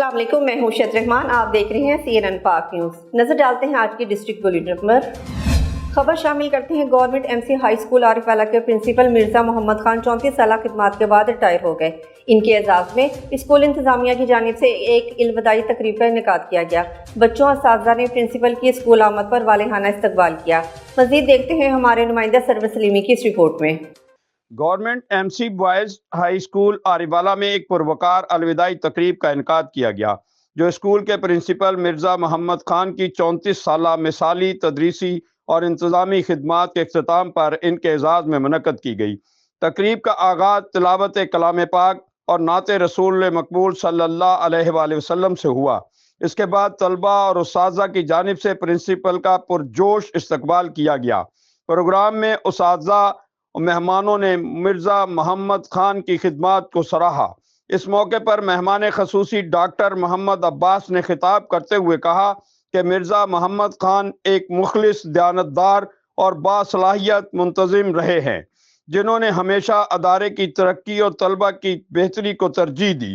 السلام علیکم، میں ہوں شد رحمان، آپ دیکھ رہے ہیں CNN پاک نیوز۔ نظر ڈالتے ہیں آج کی ڈسٹرکٹ بلیٹن پر۔ خبر شامل کرتے ہیں گورنمنٹ MC ہائی اسکول عارف والا کے پرنسپل مرزا محمد خان 34 سالہ خدمات کے بعد ریٹائر ہو گئے۔ ان کے اعزاز میں اسکول انتظامیہ کی جانب سے ایک الوداعی تقریب کا انعقاد کیا گیا۔ بچوں اور اساتذہ نے پرنسپل کی اسکول آمد پر والہانہ استقبال کیا۔ مزید دیکھتے ہیں ہمارے نمائندہ سرور سلیمی کی اس رپورٹ میں۔ Government MC boys high school Arifwala میں ایک پروقار الوداعی تقریب کا انعقاد کیا گیا، جو اسکول کے پرنسپل مرزا محمد خان کی 34 سالہ مثالی، تدریسی اور انتظامی خدمات کے اختتام پر ان کے اعزاز میں منعقد کی گئی۔ تقریب کا آغاز تلاوت کلام پاک اور نعت رسول مقبول صلی اللہ علیہ وآلہ وسلم سے ہوا۔ اس کے بعد طلباء اور اساتذہ کی جانب سے پرنسپل کا پرجوش استقبال کیا گیا۔ پروگرام میں اساتذہ مہمانوں نے مرزا محمد خان کی خدمات کو سراہا۔ اس موقع پر مہمان خصوصی ڈاکٹر محمد عباس نے خطاب کرتے ہوئے کہا کہ مرزا محمد خان ایک مخلص، دیانتدار اور باصلاحیت منتظم رہے ہیں، جنہوں نے ہمیشہ ادارے کی ترقی اور طلبہ کی بہتری کو ترجیح دی۔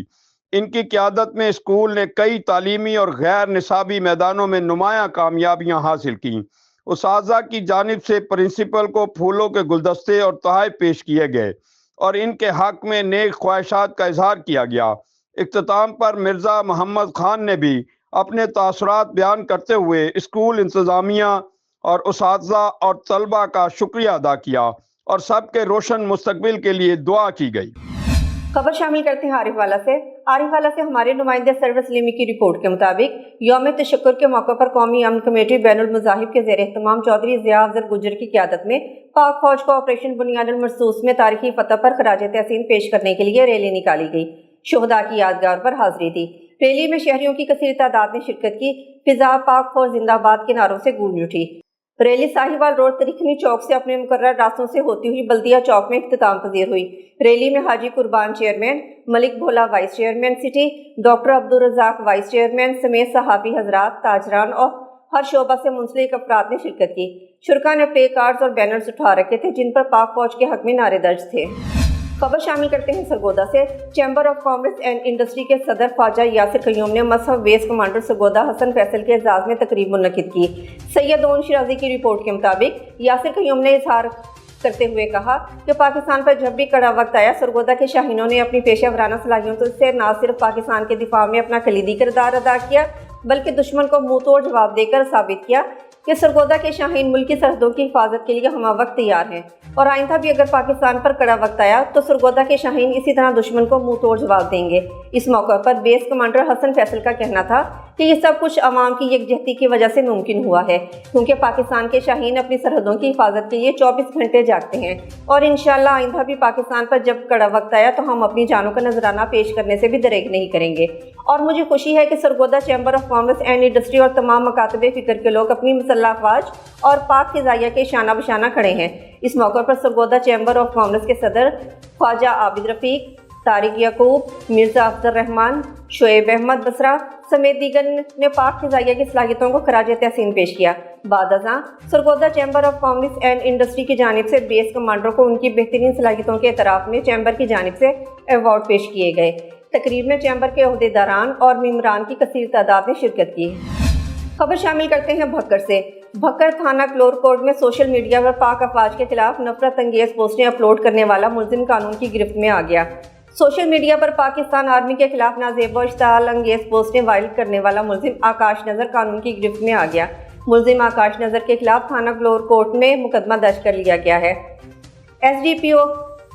ان کی قیادت میں اسکول نے کئی تعلیمی اور غیر نصابی میدانوں میں نمایاں کامیابیاں حاصل کیں۔ اساتذہ کی جانب سے پرنسپل کو پھولوں کے گلدستے اور تحائف پیش کیے گئے اور ان کے حق میں نیک خواہشات کا اظہار کیا گیا۔ اختتام پر مرزا محمد خان نے بھی اپنے تاثرات بیان کرتے ہوئے اسکول انتظامیہ اور اساتذہ اور طلبہ کا شکریہ ادا کیا اور سب کے روشن مستقبل کے لیے دعا کی گئی۔ خبر شامل کرتے ہیں عارف والا سے۔ عارف والا سے ہمارے نمائندے سرور سلیمی کی رپورٹ کے مطابق یوم تشکر کے موقع پر قومی امن کمیٹی بین المذاہب کے زیر اہتمام چودھری ضیاء افضل گجر کی قیادت میں پاک فوج کو آپریشن بنیاد المرصوص میں تاریخی فتح پر خراج تحسین پیش کرنے کے لیے ریلی نکالی گئی۔ شہداء کی یادگار پر حاضری تھی۔ ریلی میں شہریوں کی کثیر تعداد نے شرکت کی۔ فضا پاک فوج زندہ باد کے نعروں سے گونج اٹھی۔ ریلی ساہیوال روڈ تریکھنی چوک سے اپنے مقررہ راستوں سے ہوتی ہوئی بلدیہ چوک میں اختتام پذیر ہوئی۔ ریلی میں حاجی قربان chairman, Malik Bhola vice chairman city, doctor Abdul Razzaq vice chairman سمیت صحافی حضرات، تاجران اور ہر شعبہ سے منسلک افراد نے شرکت کی۔ شرکاء نے پلے کارڈز اور بینرز اٹھا رکھے تھے جن پر پاک فوج کے حق میں نعرے درج تھے۔ خبر شامل کرتے ہیں سرگودا سے۔ Chamber of commerce and industry کے صدر خواجہ یاسر قیوم نے مصحف ویس کمانڈر سرگودا حسن فیصل کے اعزاز میں تقریب منعقد کی۔ سید اون شرازی کی رپورٹ کے مطابق یاسر قیوم نے اظہار کرتے ہوئے کہا کہ پاکستان پر جب بھی کڑا وقت آیا، سرگودا کے شاہینوں نے اپنی پیشہ ورانہ صلاحیتوں سے نہ صرف پاکستان کے دفاع میں اپنا کلیدی کردار ادا کیا، بلکہ دشمن کو منہ توڑ جواب دے کر ثابت کیا کہ سرگودا کے شاہین ملک کی سرحدوں کی حفاظت کے لیے ہمہ وقت تیار ہیں، اور آئندہ بھی اگر پاکستان پر کڑا وقت آیا تو سرگودا کے شاہین اسی طرح دشمن کو منہ توڑ جواب دیں گے۔ اس موقع پر بیس کمانڈر حسن فیصل کا کہنا تھا کہ یہ سب کچھ عوام کی یکجہتی کی وجہ سے ممکن ہوا ہے، کیونکہ پاکستان کے شاہین اپنی سرحدوں کی حفاظت کے لیے 24 گھنٹے جاگتے ہیں، اور انشاءاللہ آئندہ بھی پاکستان پر جب کڑا وقت آیا تو ہم اپنی جانوں کا نذرانہ پیش کرنے سے بھی دریغ نہیں کریں گے۔ اور مجھے خوشی ہے کہ Sargodha chamber of commerce and industry اور تمام مکاتب فکر کے لوگ اپنی مسلح افواج اور پاک فضائیہ کے شانہ بشانہ کھڑے ہیں۔ اس موقع پر سرگودا چیمبر آف کامرس کے صدر خواجہ عابد رفیق، طارق یعقوب، مرزا افضل الرحمان، شعیب احمد بصرہ سمیت دیگر نے پاک فضائیہ کی صلاحیتوں کو خراج تحسین پیش کیا۔ بعد ازاں Sargodha chamber of commerce and industry کی جانب سے بیس کمانڈر کو ان کی بہترین صلاحیتوں کے اعتراف میں چیمبر کی جانب سے ایوارڈ پیش کیے گئے۔ تقریب میں چیمبر کے عہدیداران اور ممبران کی کثیر تعداد نے شرکت کی۔ خبر شامل کرتے ہیں بھکر سے۔ بھکر تھانہ کلور کوٹ میں سوشل میڈیا پر پاک افواج کے خلاف نفرت انگیز پوسٹیں اپلوڈ کرنے والا ملزم قانون کی گرفت میں آ گیا۔ سوشل میڈیا پر پاکستان آرمی کے خلاف نازیب و اشتعال انگیز پوسٹیں وائرل کرنے والا ملزم آکاش نظر قانون کی گرفت میں آ گیا۔ ملزم آکاش نظر کے خلاف تھانہ کلور کوٹ میں مقدمہ درج کر لیا گیا ہے۔ SDPO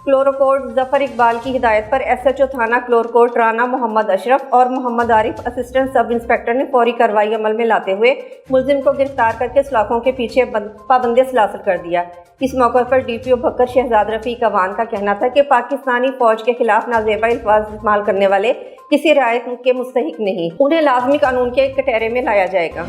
کلوروکوٹ ظفر اقبال کی ہدایت پر SHO تھانہ کلورکوٹ رانا محمد اشرف اور محمد عارف اسسٹنٹ سب انسپکٹر نے فوری کارروائی عمل میں لاتے ہوئے ملزم کو گرفتار کر کے سلاخوں کے پیچھے پابند سلاسل کر دیا۔ اس موقع پر DPO بھکر شہزاد رفیق اوان کا کہنا تھا کہ پاکستانی فوج کے خلاف نازیبا الفاظ استعمال کرنے والے کسی رعایت کے مستحق نہیں، انہیں لازمی قانون کے کٹہرے میں لایا جائے گا۔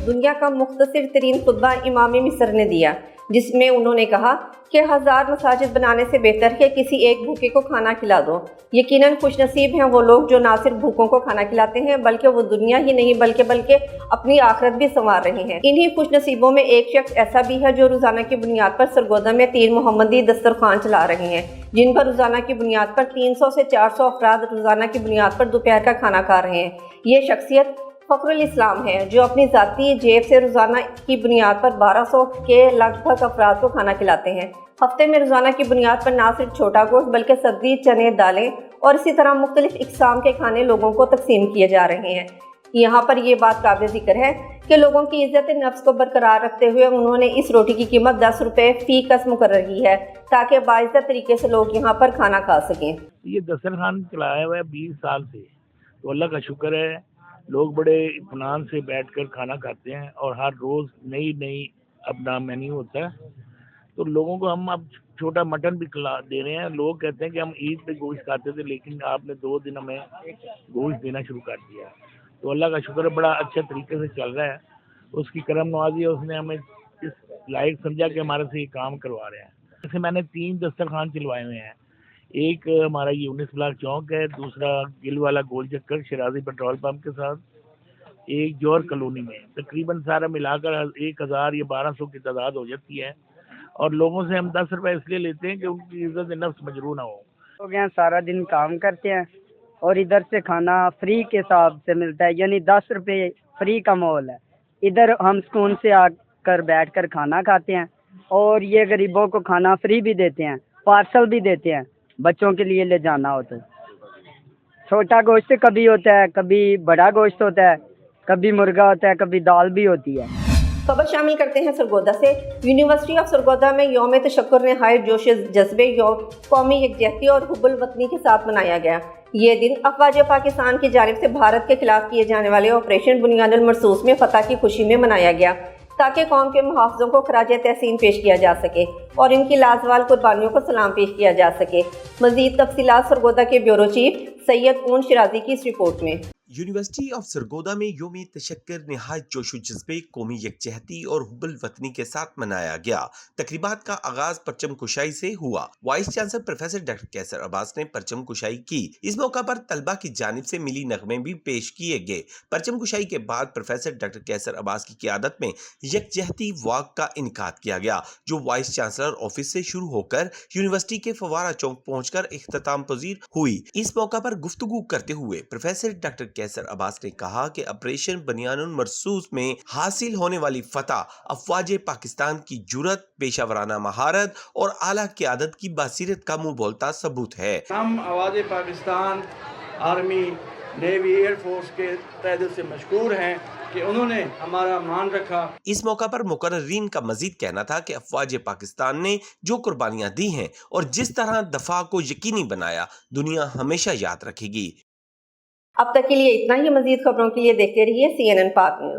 دنیا کا مختصر ترین خطبہ امام مصر نے دیا۔ جس میں انہوں نے کہا کہ 1000 مساجد بنانے سے بہتر ہے کسی ایک بھوکے کو کھانا کھلا دو۔ یقیناً خوش نصیب ہیں وہ لوگ جو نہ صرف بھوکوں کو کھانا کھلاتے ہیں بلکہ وہ دنیا ہی نہیں بلکہ اپنی آخرت بھی سنوار رہے ہیں۔ انہی خوش نصیبوں میں ایک شخص ایسا بھی ہے جو روزانہ کی بنیاد پر سرگودا میں تیر محمدی دسترخوان چلا رہے ہیں، جن پر روزانہ کی بنیاد پر 300 سے 400 افراد روزانہ کی بنیاد پر دوپہر کا کھانا کھا رہے ہیں۔ یہ شخصیت فخر الاسلام ہے جو اپنی ذاتی جیب سے روزانہ کی بنیاد پر 1200 کے لگ بھگ افراد کو کھانا کھلاتے ہیں۔ ہفتے میں روزانہ کی بنیاد پر نہ صرف چھوٹا گوشت بلکہ سبزی، چنے، دالیں اور اسی طرح مختلف اقسام کے کھانے لوگوں کو تقسیم کیے جا رہے ہیں۔ یہاں پر یہ بات قابل ذکر ہے کہ لوگوں کی عزت نفس کو برقرار رکھتے ہوئے انہوں نے اس روٹی کی قیمت 10 روپے فی کس مقرر کی ہے تاکہ باعزت طریقے سے لوگ یہاں پر کھانا کھا سکیں۔ یہ دسترخوان چلایا ہوا ہے 20 سال سے، تو اللہ کا شکر ہے، لوگ بڑے اطمینان سے بیٹھ کر کھانا کھاتے ہیں اور ہر روز نئی اپنا مینیو ہوتا ہے۔ تو لوگوں کو ہم اب چھوٹا مٹن بھی کھلا دے رہے ہیں۔ لوگ کہتے ہیں کہ ہم عید پہ گوشت کھاتے تھے لیکن آپ نے 2 دن ہمیں گوشت دینا شروع کر دیا، تو اللہ کا شکر ہے بڑا اچھے طریقے سے چل رہا ہے۔ اس کی کرم نوازی ہے، اس نے ہمیں اس لائق سمجھا کہ ہمارے سے یہ کام کروا رہے ہیں۔ جیسے میں نے 3 دسترخوان چلوائے ہوئے ہیں، ایک ہمارا یونس بلاک چوک ہے، دوسرا گل والا گول چکر شرازی پیٹرول پمپ کے ساتھ، ایک جوہر کالونی میں۔ تقریباً سارا ملا کر 1000 یا 1200 کی تعداد ہو جاتی ہے، اور لوگوں سے ہم 10 روپے اس لیے لیتے ہیں کہ ان کی عزت نفس مجروح نہ ہو۔ لوگ یہاں سارا دن کام کرتے ہیں اور ادھر سے کھانا فری کے حساب سے ملتا ہے، یعنی 10 روپے فری کا ماحول ہے۔ ادھر ہم سکون سے آ کر بیٹھ کر کھانا کھاتے ہیں اور یہ غریبوں کو کھانا فری بھی دیتے ہیں، پارسل بھی دیتے ہیں بچوں کے لیے لے جانا ہو تو۔ چھوٹا گوشت کبھی ہوتا ہے، کبھی بڑا گوشت ہوتا ہے، کبھی مرغا ہوتا ہے، کبھی دال بھی ہوتی ہے۔ خبر شامل کرتے ہیں سرگودا سے۔ یونیورسٹی آف سرگودا میں یوم تشکر نہایت جوش جذبے، قومی یکجہتی اور حب الوطنی کے ساتھ منایا گیا۔ یہ دن افواج پاکستان کی جانب سے بھارت کے خلاف کیے جانے والے آپریشن بنیاد المرصوص میں فتح کی خوشی میں منایا گیا تاکہ قوم کے محافظوں کو خراج تحسین پیش کیا جا سکے اور ان کی لازوال قربانیوں کو سلام پیش کیا جا سکے۔ مزید تفصیلات سرگودا کے بیورو چیف سید اون شرازی کی اس رپورٹ میں۔ یونیورسٹی آف سرگودا میں یوم تشکر نہایت جوش و جذبے، قومی یکجہتی اور حب الوطنی کے ساتھ منایا گیا۔ تقریبات کا آغاز پرچم کشائی سے ہوا۔ وائس چانسلر پروفیسر ڈاکٹر کیسر عباس نے پرچم کشائی کی۔ اس موقع پر طلبہ کی جانب سے ملی نغمے بھی پیش کیے گئے۔ پرچم کشائی کے بعد پروفیسر ڈاکٹر کیسر عباس کی قیادت میں یکجہتی واک کا انعقاد کیا گیا، جو وائس چانسلر آفس سے شروع ہو کر یونیورسٹی کے فوارہ چوک پہنچ کر اختتام پذیر ہوئی۔ اس موقع پر گفتگو کرتے ہوئے پروفیسر ڈاکٹر کیسر عباس نے کہا کہ آپریشن بنیان المرصوص میں حاصل ہونے والی فتح افواج پاکستان کی جرأت، پیشہ ورانہ مہارت اور اعلیٰ قیادت کی بصیرت کا منہ بولتا ثبوت ہے۔ ہم افواج Pakistan, army, navy, air force کے تہہ دل سے مشکور ہیں کہ انہوں نے ہمارا مان رکھا۔ اس موقع پر مقررین کا مزید کہنا تھا کہ افواج پاکستان نے جو قربانیاں دی ہیں اور جس طرح دفاع کو یقینی بنایا، دنیا ہمیشہ یاد رکھے گی۔ اب تک کے لیے اتنا ہی۔ مزید خبروں کے لیے دیکھتے رہیے CNN پاک نیوز۔